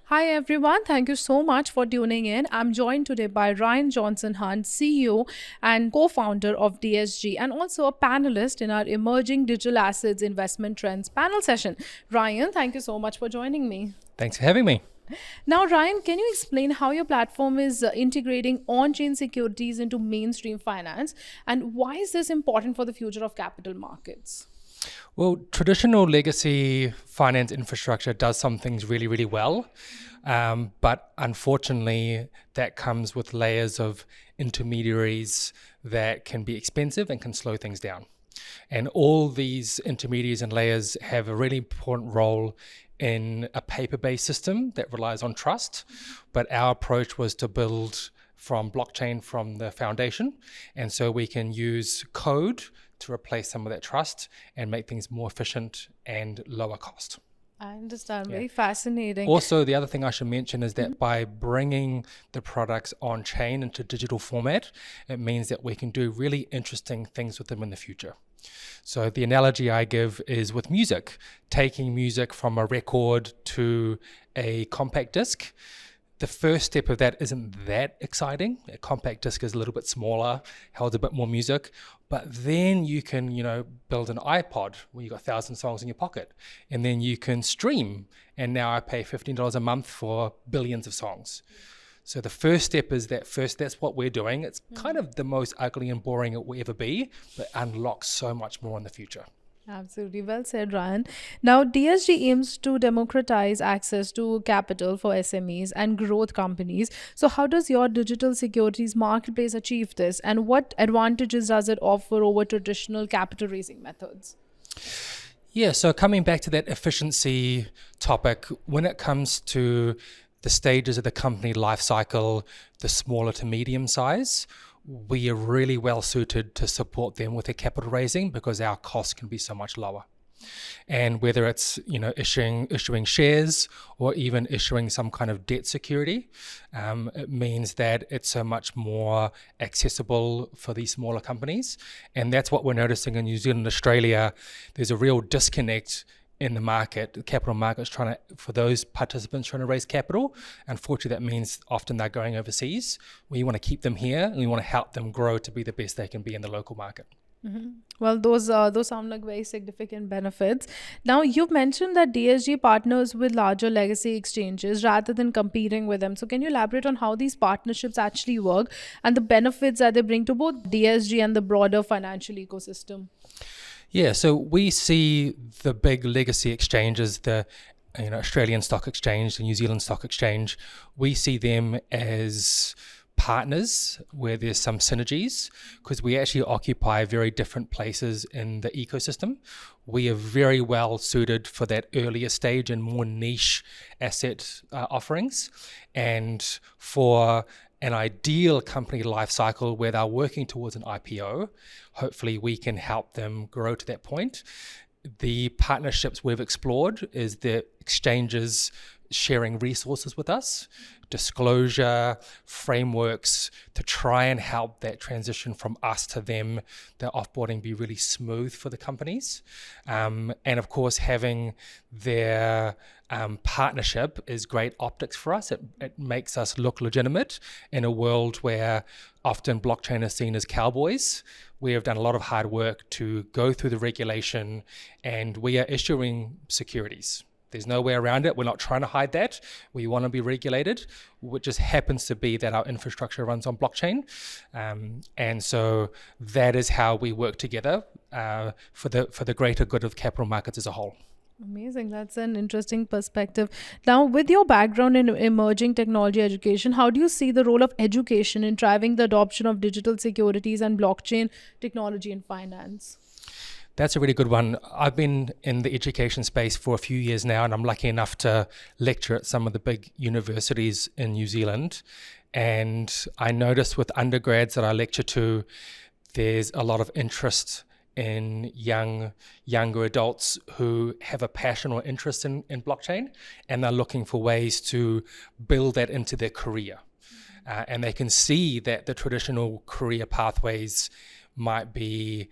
Hi everyone, thank you so much for tuning in. I'm joined today by Ryan Johnson Hunt, CEO and co founder of DSG, and also a panelist in our Emerging Digital Assets Investment Trends panel session. Ryan, thank you so much for joining me. Thanks for having me. Now, Ryan, can you explain how your platform is integrating on chain securities into mainstream finance, and why is this important for the future of capital markets? Well, traditional legacy finance infrastructure does some things really, really well. But unfortunately, that comes with layers of intermediaries that can be expensive and can slow things down. And all these intermediaries and layers have a really important role in a paper-based system that relies on trust. But our approach was to build from blockchain from the foundation. And so we can use code to replace some of that trust and make things more efficient and lower cost. I understand. Very fascinating. Also, the other thing I should mention is that by bringing the products on chain into digital format, it means that we can do really interesting things with them in the future. So the analogy I give is with music, taking music from a record to a compact disc. The first step of that isn't that exciting. A compact disc is a little bit smaller, holds a bit more music, but then you can, build an iPod where you've got 1,000 songs in your pocket, and then you can stream. And now I pay $15 a month for billions of songs. So the first step is that's what we're doing. It's kind of the most ugly and boring it will ever be, but unlocks so much more in the future. Absolutely. Well said, Ryan. Now, DSG aims to democratize access to capital for SMEs and growth companies. So, how does your digital securities marketplace achieve this? And what advantages does it offer over traditional capital raising methods? Yeah, so coming back to that efficiency topic, when it comes to the stages of the company life cycle, the smaller to medium size, we are really well suited to support them with their capital raising because our costs can be so much lower. And whether it's issuing shares or even issuing some kind of debt security, it means that it's so much more accessible for these smaller companies. And that's what we're noticing in New Zealand and Australia. There's a real disconnect in the market, the capital markets for those participants trying to raise capital. Unfortunately, that means often they're going overseas. We want to keep them here and we want to help them grow to be the best they can be in the local market. Mm-hmm. Well, those sound like very significant benefits. Now, you've mentioned that DSG partners with larger legacy exchanges rather than competing with them. So can you elaborate on how these partnerships actually work and the benefits that they bring to both DSG and the broader financial ecosystem? Yeah, so we see the big legacy exchanges, the Australian Stock Exchange, the New Zealand Stock Exchange, we see them as partners where there's some synergies because we actually occupy very different places in the ecosystem. We are very well suited for that earlier stage and more niche asset offerings, and for an ideal company life cycle where they're working towards an IPO, hopefully we can help them grow to that point. The partnerships we've explored is the exchanges sharing resources with us, disclosure frameworks to try and help that transition from us to them, the offboarding be really smooth for the companies. And of course, having their partnership is great optics for us. It makes us look legitimate in a world where often blockchain is seen as cowboys. We have done a lot of hard work to go through the regulation and we are issuing securities. There's no way around it. We're not trying to hide that. We want to be regulated. It just happens to be that our infrastructure runs on blockchain. And so that is how we work together for the greater good of capital markets as a whole. Amazing. That's an interesting perspective. Now, with your background in emerging technology education, how do you see the role of education in driving the adoption of digital securities and blockchain technology in finance? That's a really good one. I've been in the education space for a few years now, and I'm lucky enough to lecture at some of the big universities in New Zealand. And I notice with undergrads that I lecture to, there's a lot of interest in younger adults who have a passion or interest in blockchain, and they're looking for ways to build that into their career. And they can see that the traditional career pathways might be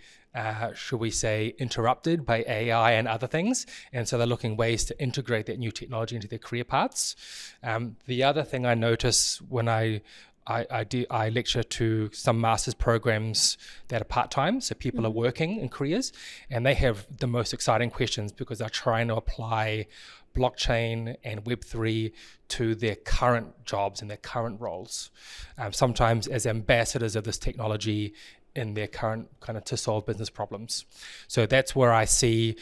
should we say, interrupted by AI and other things. And so they're looking ways to integrate that new technology into their career paths. The other thing I notice when I lecture to some master's programs that are part-time, so people are working in careers, and they have the most exciting questions because they're trying to apply blockchain and Web3 to their current jobs and their current roles, sometimes as ambassadors of this technology in their current kind of to solve business problems. So that's where I see,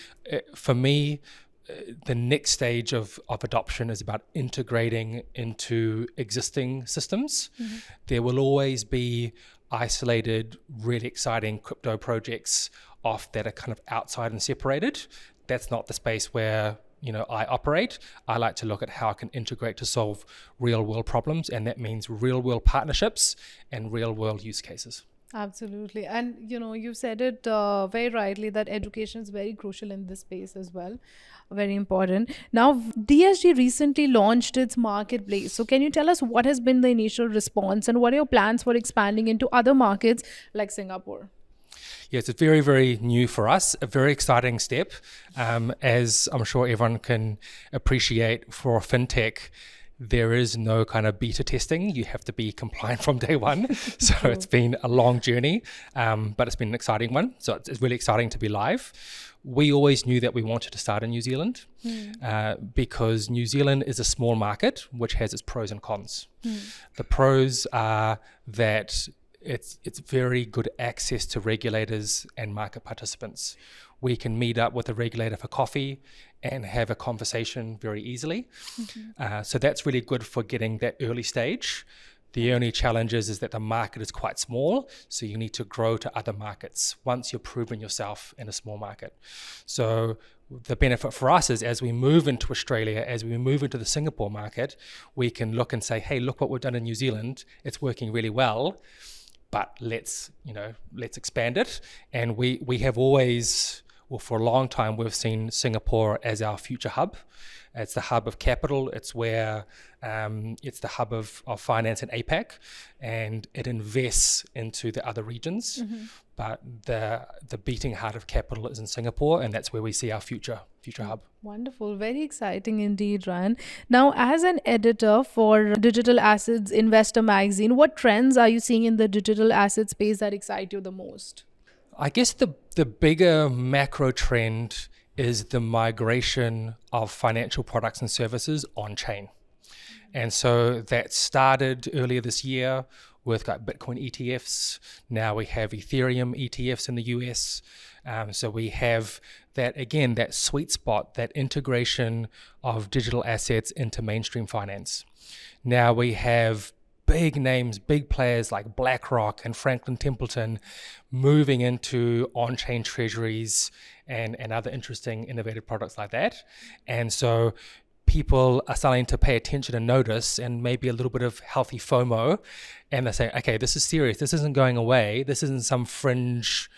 for me, the next stage of adoption is about integrating into existing systems. There will always be isolated, really exciting crypto projects that are kind of outside and separated. That's not the space where I operate. I like to look at how I can integrate to solve real world problems, and that means real world partnerships and real world use cases. Absolutely. And you said it very rightly that education is very crucial in this space as well. Very important. Now, DSG recently launched its marketplace. So can you tell us what has been the initial response and what are your plans for expanding into other markets like Singapore? Yes, it's very, very new for us, a very exciting step. As I'm sure everyone can appreciate, for fintech, there is no kind of beta testing. You have to be compliant from day one. So it's been a long journey, but it's been an exciting one. So it's really exciting to be live. We always knew that we wanted to start in New Zealand because New Zealand is a small market, which has its pros and cons. The pros are that it's very good access to regulators and market participants. We can meet up with a regulator for coffee and have a conversation very easily. So that's really good for getting that early stage. The only challenge is that the market is quite small, so you need to grow to other markets once you've proven yourself in a small market. So the benefit for us is as we move into Australia, as we move into the Singapore market, we can look and say, hey, look what we've done in New Zealand. It's working really well, but let's expand it. And we have always, for a long time, we've seen Singapore as our future hub. It's the hub of capital. It's where it's the hub of finance in APAC, and it invests into the other regions. But the beating heart of capital is in Singapore, and that's where we see our future hub. Wonderful. Very exciting indeed, Ryan. Now, as an editor for Digital Assets Investor Magazine, what trends are you seeing in the digital asset space that excite you the most? I guess the bigger macro trend is the migration of financial products and services on-chain. And so that started earlier this year with Bitcoin ETFs. Now we have Ethereum ETFs in the US. So we have that sweet spot, that integration of digital assets into mainstream finance. Now we have big names, big players like BlackRock and Franklin Templeton moving into on-chain treasuries and other interesting innovative products like that. And so people are starting to pay attention and notice, and maybe a little bit of healthy FOMO, and they're saying, okay, this is serious. This isn't going away. This isn't some fringe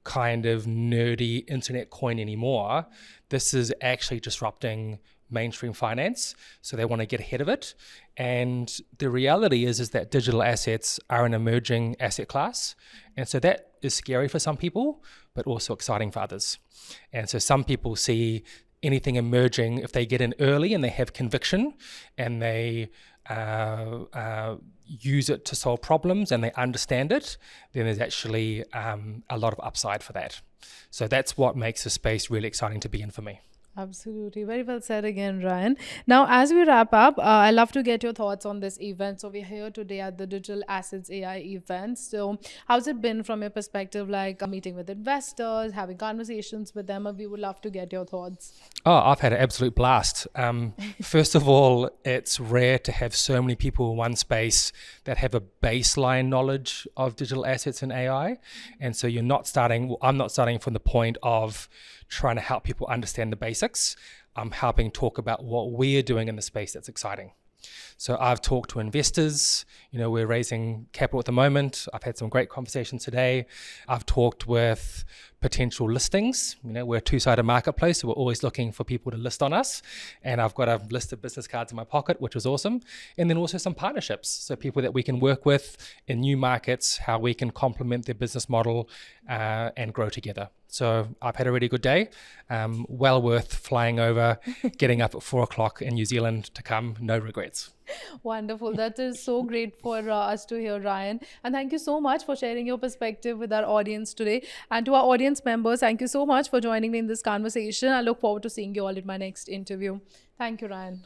kind of nerdy internet coin anymore. This is actually disrupting mainstream finance, so they want to get ahead of it. And the reality is that digital assets are an emerging asset class, and so that is scary for some people, but also exciting for others. And so some people see anything emerging, if they get in early and they have conviction and they use it to solve problems and they understand it, then there's actually a lot of upside for that. So that's what makes the space really exciting to be in for me. Absolutely. Very well said again, Ryan. Now, as we wrap up, I'd love to get your thoughts on this event. So we're here today at the Digital Assets AI event. So how's it been from your perspective, like meeting with investors, having conversations with them? We would love to get your thoughts. Oh, I've had an absolute blast. First of all, it's rare to have so many people in one space that have a baseline knowledge of digital assets and AI. And so I'm not starting from the point of trying to help people understand the basics. I'm helping talk about what we're doing in the space that's exciting. So I've talked to investors. We're raising capital at the moment. I've had some great conversations today. I've talked with potential listings. We're a two-sided marketplace, so we're always looking for people to list on us. And I've got a list of business cards in my pocket, which was awesome. And then also some partnerships. So people that we can work with in new markets, how we can complement their business model and grow together. So I've had a really good day. Well worth flying over, getting up at 4:00 in New Zealand to come. No regrets. Wonderful. That is so great for us to hear, Ryan. And thank you so much for sharing your perspective with our audience today. And to our audience members, thank you so much for joining me in this conversation. I look forward to seeing you all in my next interview. Thank you, Ryan.